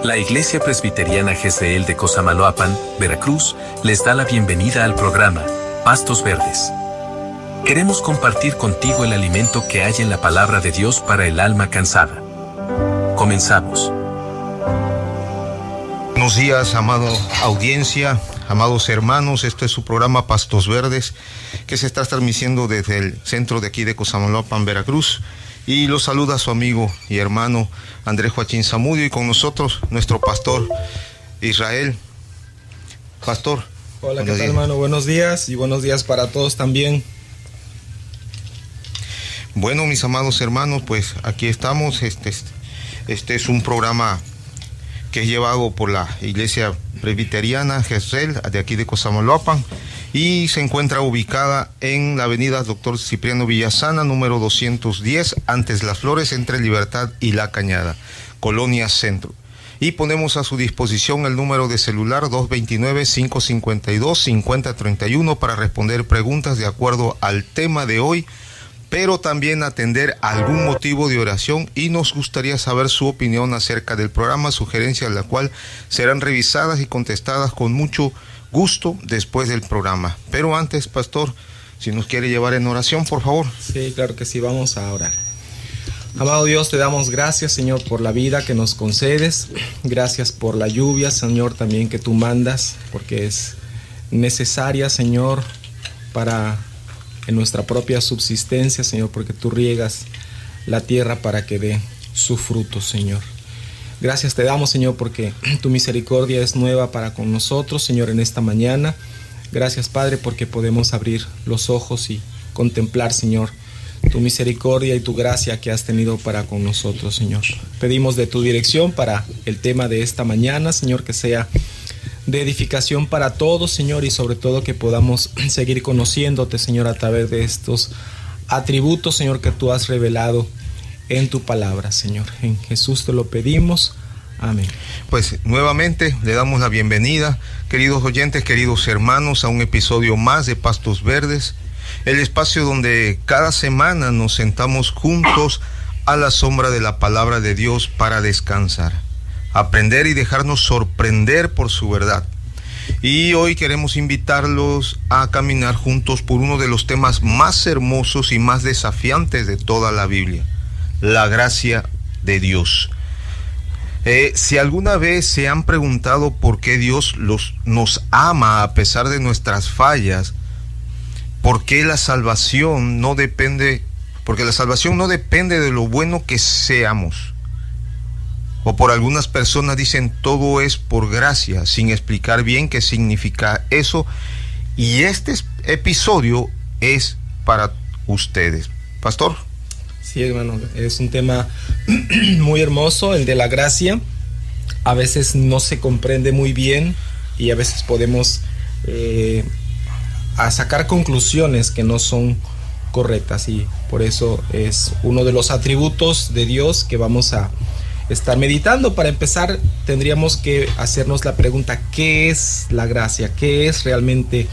La Iglesia Presbiteriana GCL de Cosamaloapan, Veracruz, les da la bienvenida al programa Pastos Verdes. Queremos compartir contigo el alimento que hay en la palabra de Dios para el alma cansada. Comenzamos. Buenos días, amada audiencia, amados hermanos. Este es su programa Pastos Verdes, que se está transmitiendo desde el centro de aquí de Cosamaloapan, Veracruz. Y los saluda su amigo y hermano Andrés Joachín Zamudio, y con nosotros nuestro pastor Israel. Pastor. Hola, ¿qué tal, hermano? Buenos días, y buenos días para todos también. Bueno, mis amados hermanos, pues aquí estamos. Este es un programa que es llevado por la Iglesia Presbiteriana GCL de aquí de Cosamaloapan, y se encuentra ubicada en la avenida Dr. Cipriano Villasana, número 210, antes Las Flores, entre Libertad y La Cañada, Colonia Centro. Y ponemos a su disposición el número de celular 229-552-5031 para responder preguntas de acuerdo al tema de hoy, pero también atender algún motivo de oración, y nos gustaría saber su opinión acerca del programa, sugerencias la cual serán revisadas y contestadas con mucho gusto después del programa. Pero antes, pastor, si nos quiere llevar en oración, por favor. Sí, claro que sí, vamos a orar. Amado Dios, te damos gracias, Señor, por la vida que nos concedes. Gracias por la lluvia, Señor, también que tú mandas, porque es necesaria, Señor, para en nuestra propia subsistencia, Señor, porque tú riegas la tierra para que dé su fruto, Señor. Gracias te damos, Señor, porque tu misericordia es nueva para con nosotros, Señor, en esta mañana. Gracias, Padre, porque podemos abrir los ojos y contemplar, Señor, tu misericordia y tu gracia que has tenido para con nosotros, Señor. Pedimos de tu dirección para el tema de esta mañana, Señor, que sea de edificación para todos, Señor, y sobre todo que podamos seguir conociéndote, Señor, a través de estos atributos, Señor, que tú has revelado en tu palabra, Señor. En Jesús te lo pedimos. Amén. Pues nuevamente le damos la bienvenida, queridos oyentes, queridos hermanos, a un episodio más de Pastos Verdes, el espacio donde cada semana nos sentamos juntos a la sombra de la palabra de Dios para descansar, aprender y dejarnos sorprender por su verdad. Y hoy queremos invitarlos a caminar juntos por uno de los temas más hermosos y más desafiantes de toda la Biblia: la gracia de Dios. Si alguna vez se han preguntado por qué Dios nos ama a pesar de nuestras fallas, porque la salvación no depende de lo bueno que seamos. O por algunas personas dicen todo es por gracia, sin explicar bien qué significa eso. Y este episodio es para ustedes. Pastor. Sí, hermano, es un tema muy hermoso, el de la gracia. A veces no se comprende muy bien y a veces podemos a sacar conclusiones que no son correctas, y por eso es uno de los atributos de Dios que vamos a estar meditando. Para empezar, tendríamos que hacernos la pregunta: ¿qué es la gracia? ¿Qué es realmente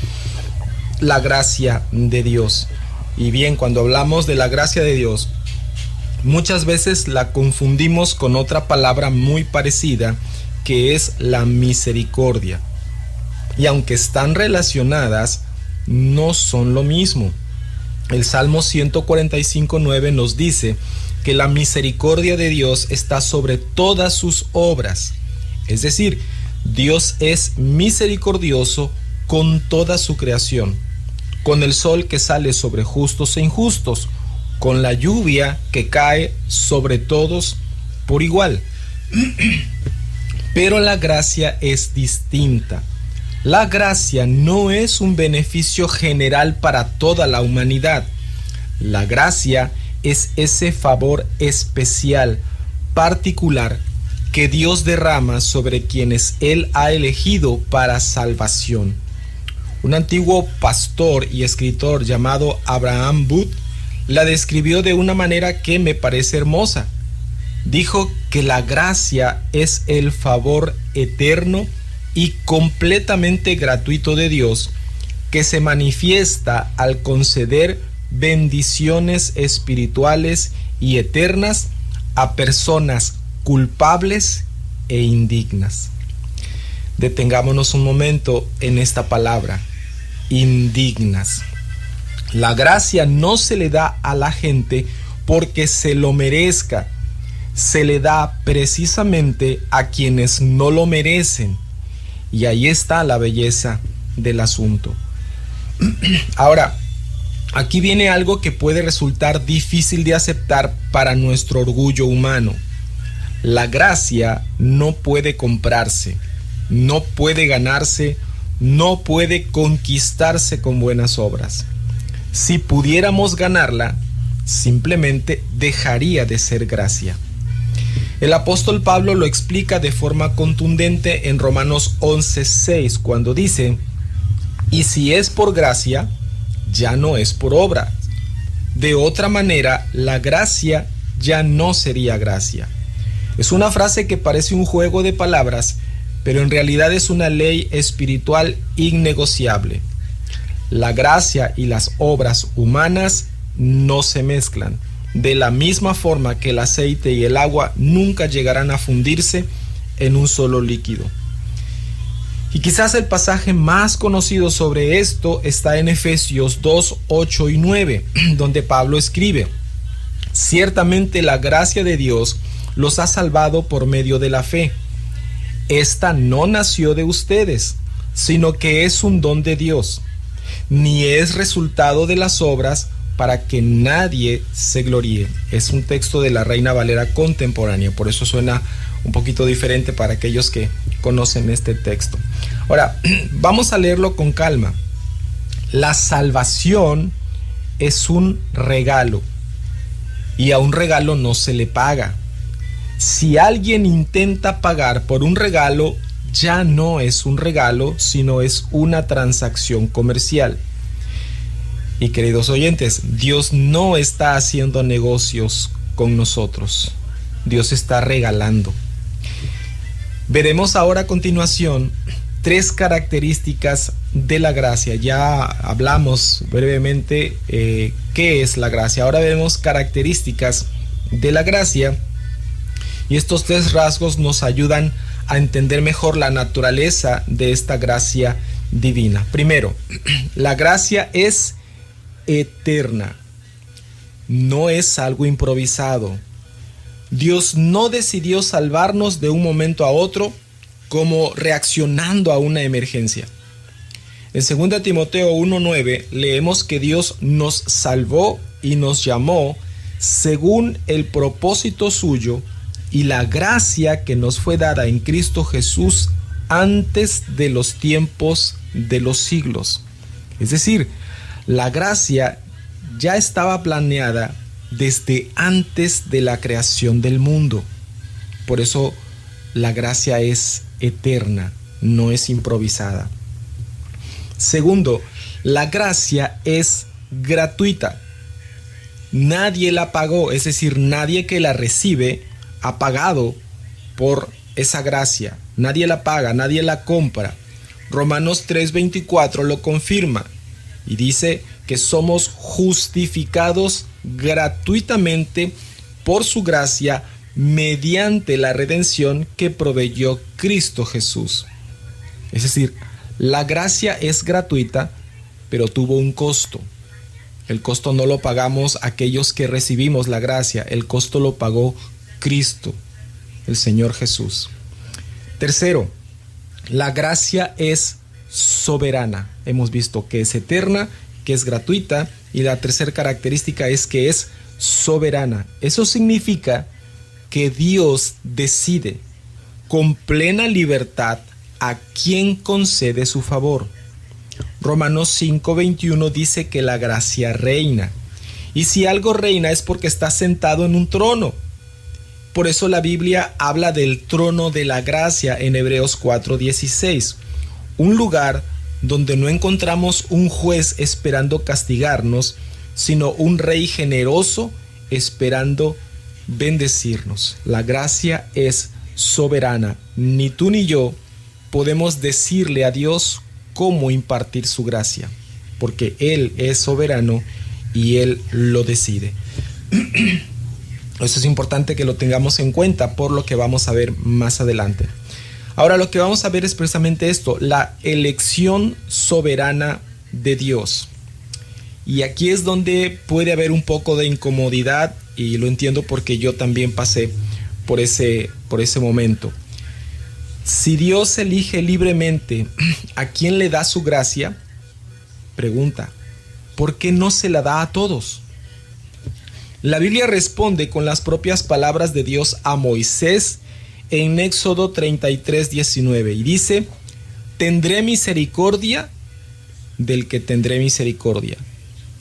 la gracia de Dios? Y bien, cuando hablamos de la gracia de Dios, muchas veces la confundimos con otra palabra muy parecida, que es la misericordia. Y aunque están relacionadas, no son lo mismo. El Salmo 145:9 nos dice que la misericordia de Dios está sobre todas sus obras. Es decir, Dios es misericordioso con toda su creación, con el sol que sale sobre justos e injustos, con la lluvia que cae sobre todos por igual. Pero la gracia es distinta. La gracia no es un beneficio general para toda la humanidad. La gracia es ese favor especial, particular, que Dios derrama sobre quienes Él ha elegido para salvación. Un antiguo pastor y escritor llamado Abraham Booth la describió de una manera que me parece hermosa. Dijo que la gracia es el favor eterno y completamente gratuito de Dios, que se manifiesta al conceder bendiciones espirituales y eternas a personas culpables e indignas. Detengámonos un momento en esta palabra, indignas. La gracia no se le da a la gente porque se lo merezca, se le da precisamente a quienes no lo merecen. Y ahí está la belleza del asunto. Ahora, aquí viene algo que puede resultar difícil de aceptar para nuestro orgullo humano. La gracia no puede comprarse, no puede ganarse, no puede conquistarse con buenas obras. Si pudiéramos ganarla, simplemente dejaría de ser gracia. El apóstol Pablo lo explica de forma contundente en Romanos 11:6, cuando dice: y si es por gracia, ya no es por obra. De otra manera, la gracia ya no sería gracia. Es una frase que parece un juego de palabras, pero en realidad es una ley espiritual innegociable. La gracia y las obras humanas no se mezclan. De la misma forma que el aceite y el agua nunca llegarán a fundirse en un solo líquido. Y quizás el pasaje más conocido sobre esto está en Efesios 2, 8 y 9, donde Pablo escribe: ciertamente la gracia de Dios los ha salvado por medio de la fe. Esta no nació de ustedes, sino que es un don de Dios, ni es resultado de las obras, para que nadie se gloríe. Es un texto de la Reina Valera contemporánea, por eso suena un poquito diferente para aquellos que conocen este texto. Ahora, vamos a leerlo con calma. La salvación es un regalo, y a un regalo no se le paga. Si alguien intenta pagar por un regalo, ya no es un regalo, sino es una transacción comercial. Y queridos oyentes, Dios no está haciendo negocios con nosotros. Dios está regalando. Veremos ahora a continuación 3 características de la gracia. Ya hablamos brevemente qué es la gracia. Ahora vemos características de la gracia. Y estos 3 rasgos nos ayudan a entender mejor la naturaleza de esta gracia divina. Primero, la gracia es eterna. No es algo improvisado. Dios no decidió salvarnos de un momento a otro como reaccionando a una emergencia. En 2 Timoteo 1:9 leemos que Dios nos salvó y nos llamó según el propósito suyo y la gracia que nos fue dada en Cristo Jesús antes de los tiempos de los siglos. Es decir, la gracia ya estaba planeada desde antes de la creación del mundo. Por eso la gracia es eterna, no es improvisada. Segundo, la gracia es gratuita. Nadie la pagó, es decir, nadie que la recibe ha pagado por esa gracia. Nadie la paga, nadie la compra. Romanos 3:24 lo confirma y dice que somos justificados gratuitamente por su gracia mediante la redención que proveyó Cristo Jesús. Es decir, la gracia es gratuita, pero tuvo un costo. El costo no lo pagamos aquellos que recibimos la gracia, el costo lo pagó Cristo, el Señor Jesús. Tercero, la gracia es soberana. Hemos visto que es eterna, que es gratuita, y la tercera característica es que es soberana. Eso significa que Dios decide con plena libertad a quién concede su favor. Romanos 5:21 dice que la gracia reina, y si algo reina es porque está sentado en un trono. Por eso la Biblia habla del trono de la gracia en Hebreos 4:16, un lugar donde no encontramos un juez esperando castigarnos, sino un rey generoso esperando bendecirnos. La gracia es soberana. Ni tú ni yo podemos decirle a Dios cómo impartir su gracia, porque Él es soberano y Él lo decide. Eso es importante que lo tengamos en cuenta por lo que vamos a ver más adelante. Ahora lo que vamos a ver es precisamente esto, la elección soberana de Dios. Y aquí es donde puede haber un poco de incomodidad, y lo entiendo porque yo también pasé por ese momento. Si Dios elige libremente a quien le da su gracia, pregunta, ¿por qué no se la da a todos? La Biblia responde con las propias palabras de Dios a Moisés en Éxodo 33, 19, y dice, tendré misericordia del que tendré misericordia.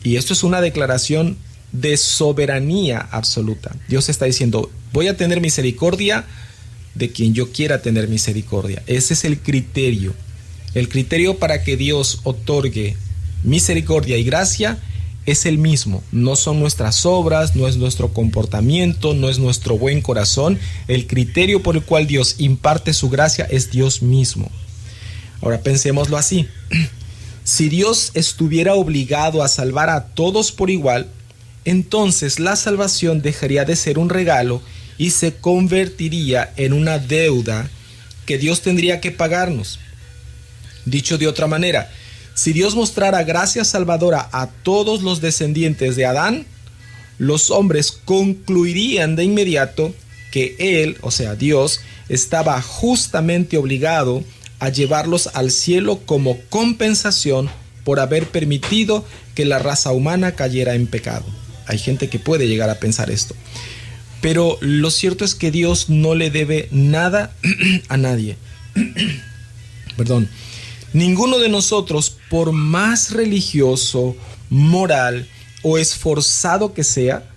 Y esto es una declaración de soberanía absoluta. Dios está diciendo, voy a tener misericordia de quien yo quiera tener misericordia. Ese es el criterio. El criterio para que Dios otorgue misericordia y gracia es el mismo. No son nuestras obras, no es nuestro comportamiento, no es nuestro buen corazón. El criterio por el cual Dios imparte su gracia es Dios mismo. Ahora pensémoslo así. Si Dios estuviera obligado a salvar a todos por igual, entonces la salvación dejaría de ser un regalo y se convertiría en una deuda que Dios tendría que pagarnos. Dicho de otra manera, si Dios mostrara gracia salvadora a todos los descendientes de Adán, los hombres concluirían de inmediato que Él, o sea Dios, estaba justamente obligado a llevarlos al cielo como compensación por haber permitido que la raza humana cayera en pecado. Hay gente que puede llegar a pensar esto. Pero lo cierto es que Dios no le debe nada a nadie. Perdón. Ninguno de nosotros, por más religioso, moral o esforzado que sea,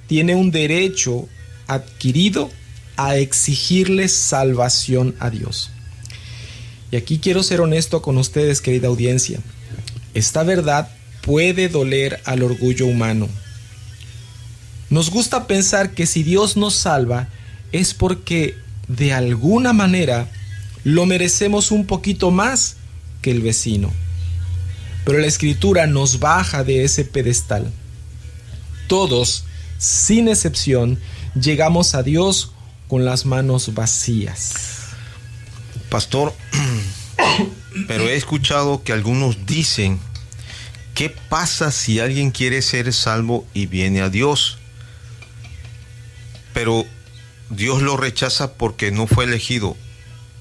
tiene un derecho adquirido a exigirle salvación a Dios. Y aquí quiero ser honesto con ustedes, querida audiencia. Esta verdad puede doler al orgullo humano. Nos gusta pensar que si Dios nos salva es porque de alguna manera lo merecemos un poquito más que el vecino. Pero la Escritura nos baja de ese pedestal. Todos, sin excepción, llegamos a Dios con las manos vacías. Pastor, pero he escuchado que algunos dicen, ¿qué pasa si alguien quiere ser salvo y viene a Dios? Pero Dios lo rechaza porque no fue elegido.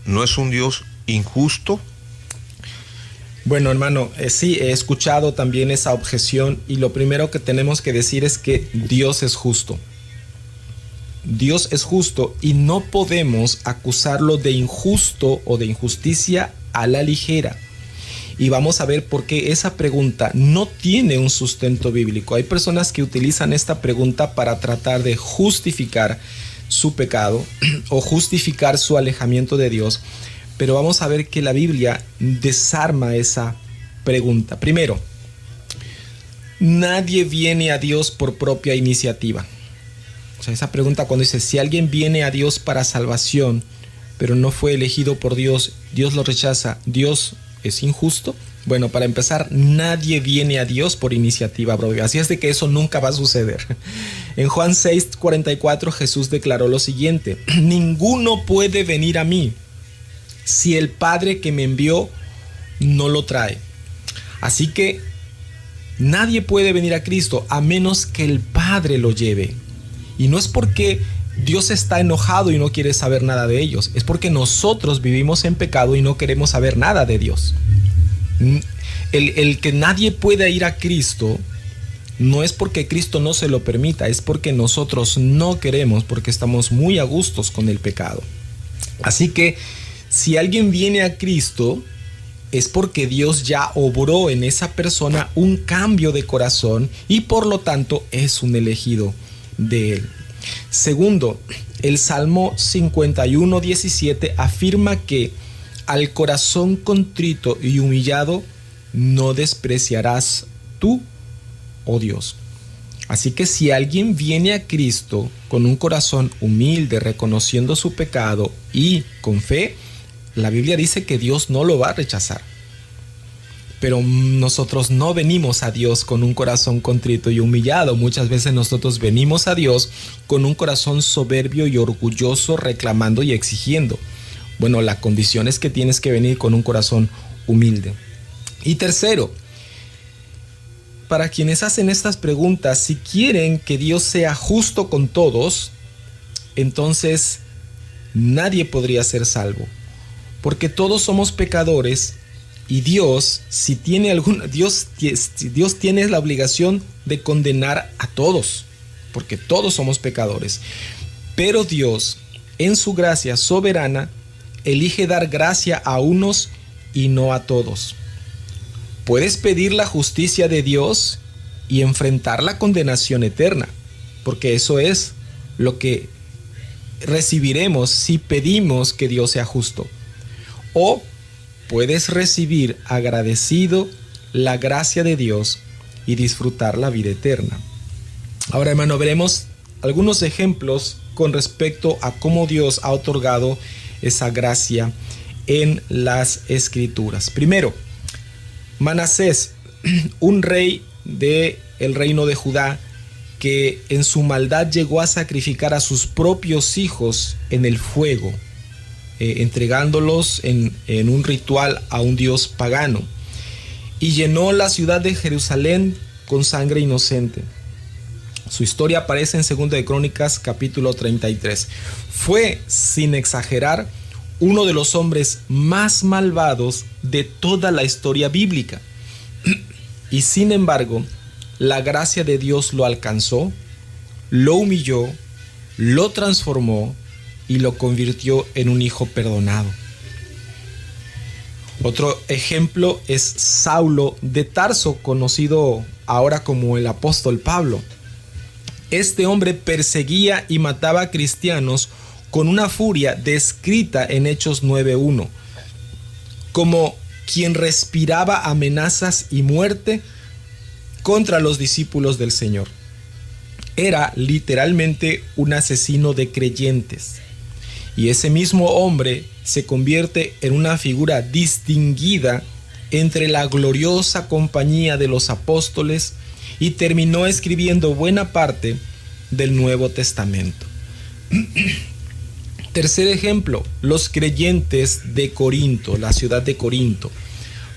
¿No es un Dios injusto? Bueno, hermano, sí, he escuchado también esa objeción, y lo primero que tenemos que decir es que Dios es justo. Dios es justo y no podemos acusarlo de injusto o de injusticia a la ligera. Y vamos a ver por qué esa pregunta no tiene un sustento bíblico. Hay personas que utilizan esta pregunta para tratar de justificar su pecado o justificar su alejamiento de Dios. Pero vamos a ver que la Biblia desarma esa pregunta. Primero, nadie viene a Dios por propia iniciativa. O sea, esa pregunta cuando dice, si alguien viene a Dios para salvación, pero no fue elegido por Dios, Dios lo rechaza, ¿Dios es injusto? Bueno, para empezar, nadie viene a Dios por iniciativa propia. Así es de que eso nunca va a suceder. En Juan 6:44 Jesús declaró lo siguiente: ninguno puede venir a mí si el Padre que me envió no lo trae. Así que nadie puede venir a Cristo a menos que el Padre lo lleve. Y no es porque Dios está enojado y no quiere saber nada de ellos. Es porque nosotros vivimos en pecado y no queremos saber nada de Dios. El que nadie pueda ir a Cristo no es porque Cristo no se lo permita, es porque nosotros no queremos, porque estamos muy a gustos con el pecado. Así que si alguien viene a Cristo, es porque Dios ya obró en esa persona un cambio de corazón y por lo tanto es un elegido de Él. Segundo, el Salmo 51:17 afirma que al corazón contrito y humillado no despreciarás tú, oh Dios. Así que si alguien viene a Cristo con un corazón humilde, reconociendo su pecado y con fe, la Biblia dice que Dios no lo va a rechazar. pero nosotros no venimos a Dios con un corazón contrito y humillado. Muchas veces nosotros venimos a Dios con un corazón soberbio y orgulloso, reclamando y exigiendo. Bueno, la condición es que tienes que venir con un corazón humilde. Y tercero, para quienes hacen estas preguntas, si quieren que Dios sea justo con todos, entonces nadie podría ser salvo, porque todos somos pecadores. Y Dios, Dios tiene la obligación de condenar a todos, porque todos somos pecadores. Pero Dios, en su gracia soberana, elige dar gracia a unos y no a todos. Puedes pedir la justicia de Dios y enfrentar la condenación eterna, porque eso es lo que recibiremos si pedimos que Dios sea justo. O puedes recibir agradecido la gracia de Dios y disfrutar la vida eterna. Ahora, hermano, veremos algunos ejemplos con respecto a cómo Dios ha otorgado esa gracia en las Escrituras. Primero, Manasés, un rey del reino de Judá, que en su maldad llegó a sacrificar a sus propios hijos en el fuego, entregándolos en un ritual a un dios pagano, y llenó la ciudad de Jerusalén con sangre inocente. Su historia aparece en 2 de Crónicas capítulo 33. Fue, sin exagerar, uno de los hombres más malvados de toda la historia bíblica. Y sin embargo, la gracia de Dios lo alcanzó, lo humilló, lo transformó y lo convirtió en un hijo perdonado. Otro ejemplo es Saulo de Tarso, conocido ahora como el apóstol Pablo. Este hombre perseguía y mataba a cristianos con una furia descrita en Hechos 9:1, como quien respiraba amenazas y muerte contra los discípulos del Señor. Era literalmente un asesino de creyentes. Y ese mismo hombre se convierte en una figura distinguida entre la gloriosa compañía de los apóstoles y terminó escribiendo buena parte del Nuevo Testamento. Tercer ejemplo, los creyentes de Corinto, la ciudad de Corinto.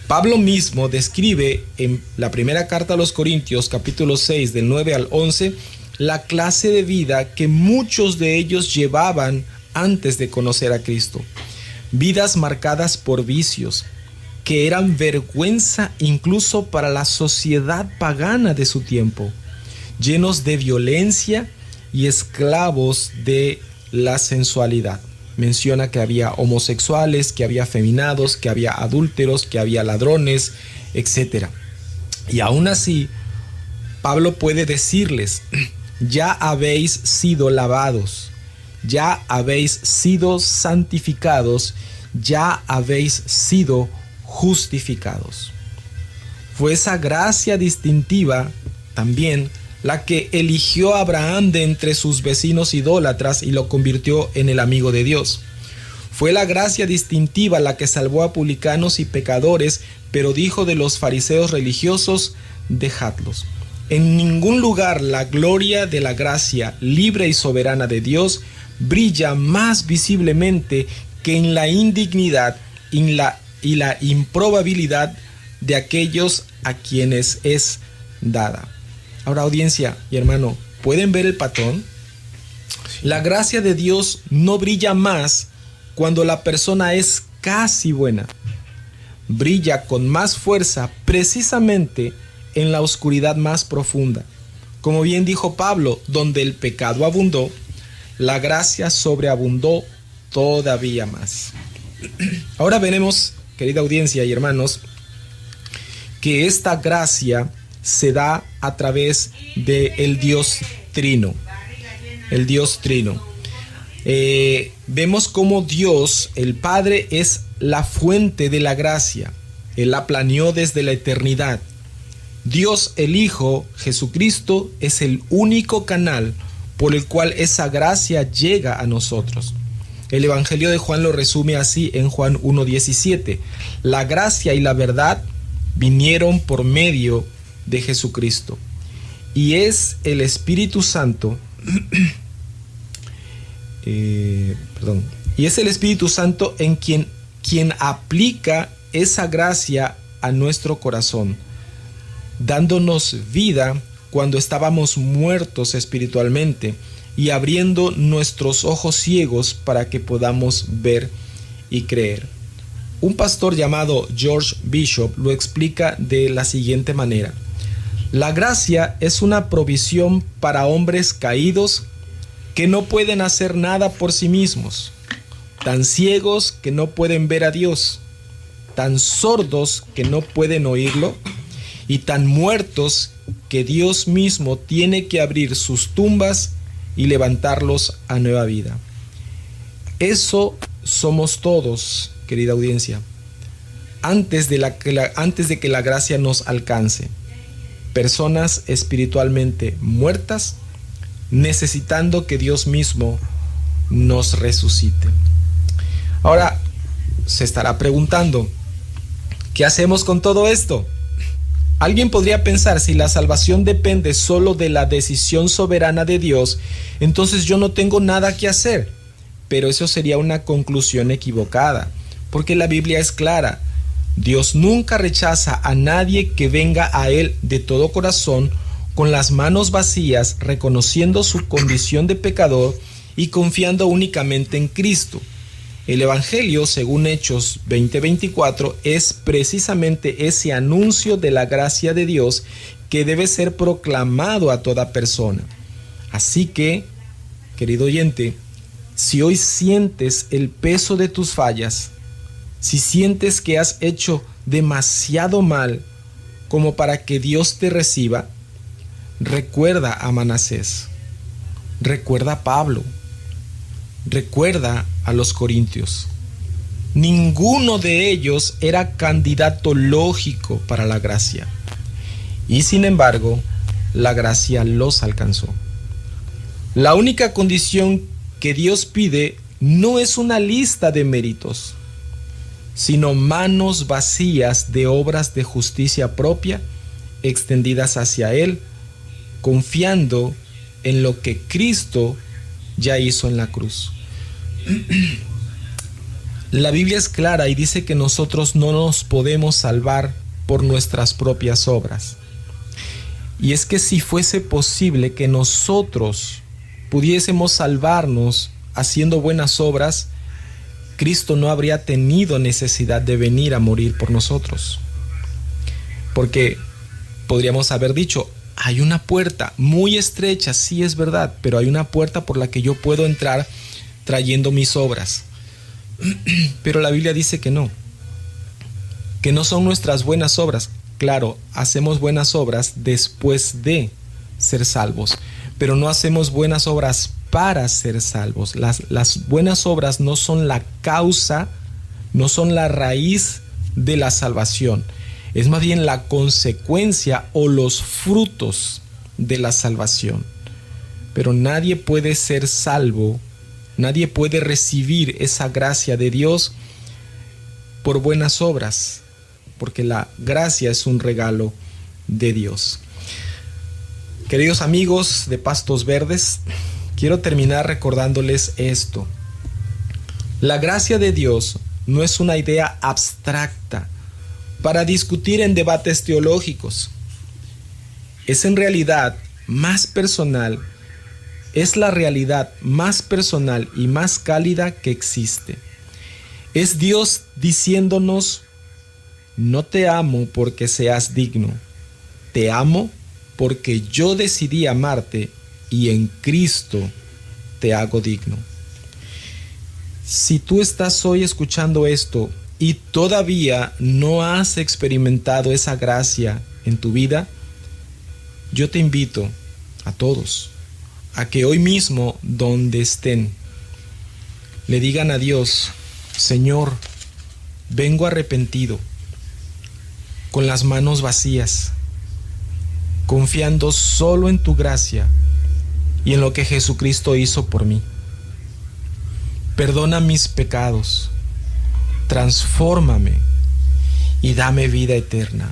Pablo mismo describe en la primera carta a los Corintios, capítulo 6, del 9 al 11, la clase de vida que muchos de ellos llevaban antes de conocer a Cristo. Vidas marcadas por vicios, que eran vergüenza incluso para la sociedad pagana de su tiempo, llenos de violencia y esclavos de la sensualidad. Menciona que había homosexuales, que había afeminados, que había adúlteros, que había ladrones, etc. Y aún así, Pablo puede decirles: ya habéis sido lavados, ya habéis sido santificados, ya habéis sido justificados. Fue esa gracia distintiva también la que eligió a Abraham de entre sus vecinos idólatras y lo convirtió en el amigo de Dios. Fue la gracia distintiva la que salvó a publicanos y pecadores, pero dijo de los fariseos religiosos: dejadlos. En ningún lugar la gloria de la gracia libre y soberana de Dios brilla más visiblemente que en la indignidad y la improbabilidad de aquellos a quienes es dada. Ahora, audiencia y hermano, ¿pueden ver el patrón? La gracia de Dios no brilla más cuando la persona es casi buena. Brilla con más fuerza precisamente en la oscuridad más profunda. Como bien dijo Pablo, donde el pecado abundó, la gracia sobreabundó todavía más. Ahora veremos, querida audiencia y hermanos, que esta gracia se da a través del Dios Trino. El Dios Trino. Vemos cómo Dios, el Padre, es la fuente de la gracia. Él la planeó desde la eternidad. Dios, el Hijo, Jesucristo, es el único canal por el cual esa gracia llega a nosotros. El Evangelio de Juan lo resume así en Juan 1:17. La gracia y la verdad vinieron por medio de Jesucristo. Y es el Espíritu Santo, y es el Espíritu Santo en quien aplica esa gracia a nuestro corazón, dándonos vida cuando estábamos muertos espiritualmente y abriendo nuestros ojos ciegos para que podamos ver y creer. Un pastor llamado George Bishop lo explica de la siguiente manera: la gracia es una provisión para hombres caídos que no pueden hacer nada por sí mismos, tan ciegos que no pueden ver a Dios, tan sordos que no pueden oírlo, y tan muertos que Dios mismo tiene que abrir sus tumbas y levantarlos a nueva vida. Eso somos todos, querida audiencia, antes de que la gracia nos alcance. Personas espiritualmente muertas, necesitando que Dios mismo nos resucite. Ahora, se estará preguntando, ¿qué hacemos con todo esto? Alguien podría pensar, si la salvación depende solo de la decisión soberana de Dios, entonces yo no tengo nada que hacer. Pero eso sería una conclusión equivocada, porque la Biblia es clara. Dios nunca rechaza a nadie que venga a Él de todo corazón, con las manos vacías, reconociendo su condición de pecador y confiando únicamente en Cristo. El Evangelio, según Hechos 20:24, es precisamente ese anuncio de la gracia de Dios que debe ser proclamado a toda persona. Así que, querido oyente, si hoy sientes el peso de tus fallas, si sientes que has hecho demasiado mal como para que Dios te reciba, recuerda a Manasés, recuerda a Pablo, recuerda a los corintios. Ninguno de ellos era candidato lógico para la gracia, y sin embargo, la gracia los alcanzó. La única condición que Dios pide no es una lista de méritos, sino manos vacías de obras de justicia propia extendidas hacia Él, confiando en lo que Cristo ya hizo en la cruz. La Biblia es clara y dice que nosotros no nos podemos salvar por nuestras propias obras. Y es que si fuese posible que nosotros pudiésemos salvarnos haciendo buenas obras, Cristo no habría tenido necesidad de venir a morir por nosotros. Porque podríamos haber dicho, hay una puerta muy estrecha, sí es verdad, pero hay una puerta por la que yo puedo entrar trayendo mis obras. Pero la Biblia dice que no son nuestras buenas obras. Claro, hacemos buenas obras después de ser salvos, pero no hacemos buenas obras para ser salvos. Las buenas obras no son la causa, no son la raíz de la salvación. Es más bien la consecuencia o los frutos de la salvación. Pero nadie puede ser salvo, nadie puede recibir esa gracia de Dios por buenas obras, porque la gracia es un regalo de Dios. Queridos amigos de Pastos Verdes, quiero terminar recordándoles esto. La gracia de Dios no es una idea abstracta para discutir en debates teológicos. Es en realidad más personal, es la realidad más personal y más cálida que existe. Es Dios diciéndonos, no te amo porque seas digno, te amo porque yo decidí amarte y en Cristo te hago digno. Si tú estás hoy escuchando esto y todavía no has experimentado esa gracia en tu vida, yo te invito a todos a que hoy mismo, donde estén, le digan a Dios, Señor, vengo arrepentido, con las manos vacías, confiando solo en tu gracia y en lo que Jesucristo hizo por mí. Perdona mis pecados, transfórmame y dame vida eterna.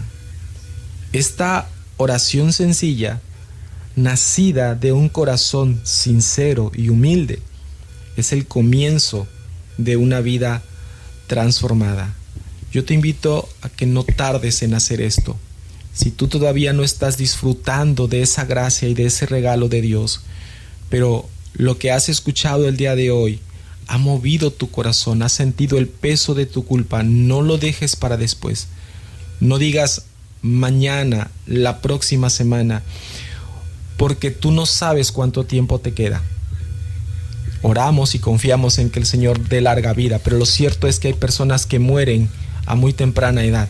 Esta oración sencilla, nacida de un corazón sincero y humilde, es el comienzo de una vida transformada. Yo te invito a que no tardes en hacer esto. Si tú todavía no estás disfrutando de esa gracia y de ese regalo de Dios, pero lo que has escuchado el día de hoy ha movido tu corazón, has sentido el peso de tu culpa, no lo dejes para después. No digas mañana, la próxima semana, porque tú no sabes cuánto tiempo te queda. Oramos y confiamos en que el Señor dé larga vida, pero lo cierto es que hay personas que mueren a muy temprana edad.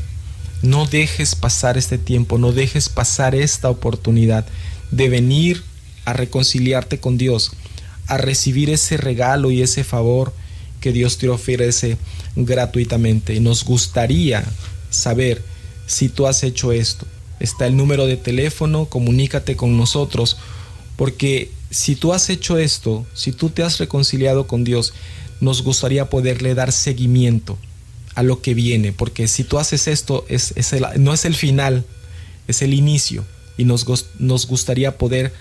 No dejes pasar este tiempo, no dejes pasar esta oportunidad de venir a reconciliarte con Dios, a recibir ese regalo y ese favor que Dios te ofrece gratuitamente. Y nos gustaría saber si tú has hecho esto. Está el número de teléfono, comunícate con nosotros, porque si tú has hecho esto, si tú te has reconciliado con Dios, nos gustaría poderle dar seguimiento a lo que viene, porque si tú haces esto, no es el final, es el inicio, y nos gustaría poder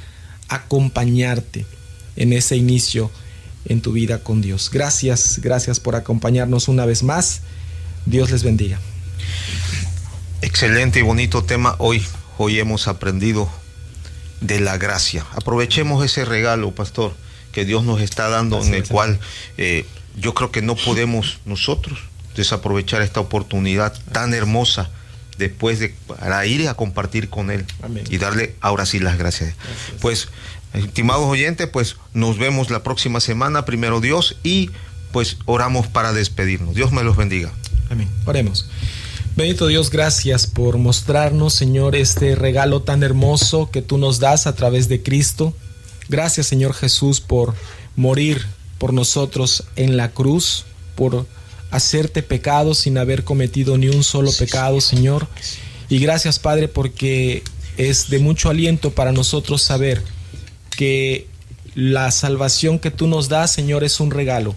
acompañarte en ese inicio en tu vida con Dios. Gracias por acompañarnos una vez más. Dios les bendiga. Excelente y bonito tema. Hoy hemos aprendido de la gracia. Aprovechemos ese regalo, pastor, que Dios nos está dando, gracias, en el cual yo creo que no podemos nosotros desaprovechar esta oportunidad tan hermosa después para ir a compartir con Él. Amén. Y darle ahora sí las gracias. Gracias. Pues, estimados oyentes, pues nos vemos la próxima semana, primero Dios, y pues oramos para despedirnos. Dios me los bendiga. Amén. Oremos. Bendito Dios, gracias por mostrarnos, Señor, este regalo tan hermoso que tú nos das a través de Cristo. Gracias, Señor Jesús, por morir por nosotros en la cruz, por hacerte pecado sin haber cometido ni un solo pecado, Señor. Y gracias, Padre, porque es de mucho aliento para nosotros saber que la salvación que tú nos das, Señor, es un regalo,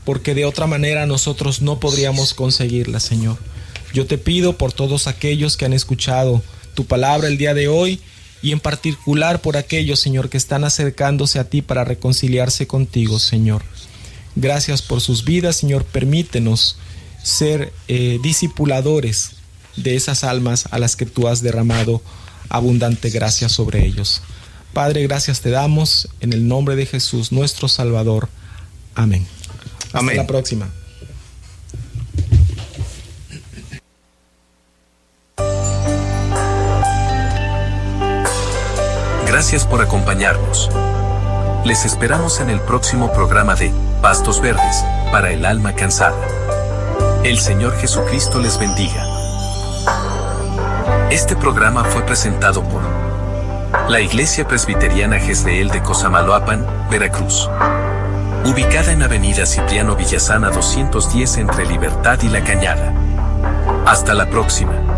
porque de otra manera nosotros no podríamos conseguirla, Señor. Yo te pido por todos aquellos que han escuchado tu palabra el día de hoy, y en particular por aquellos, Señor, que están acercándose a ti para reconciliarse contigo, Señor. Gracias por sus vidas, Señor. Permítenos ser discipuladores de esas almas a las que tú has derramado abundante gracia sobre ellos. Padre, gracias te damos en el nombre de Jesús, nuestro Salvador. Amén. Hasta la próxima. Gracias por acompañarnos. Les esperamos en el próximo programa de Pastos Verdes, para el alma cansada. El Señor Jesucristo les bendiga. Este programa fue presentado por la Iglesia Presbiteriana Jezreel de Cosamaloapan, Veracruz. Ubicada en Avenida Cipriano Villasana 210 entre Libertad y La Cañada. Hasta la próxima.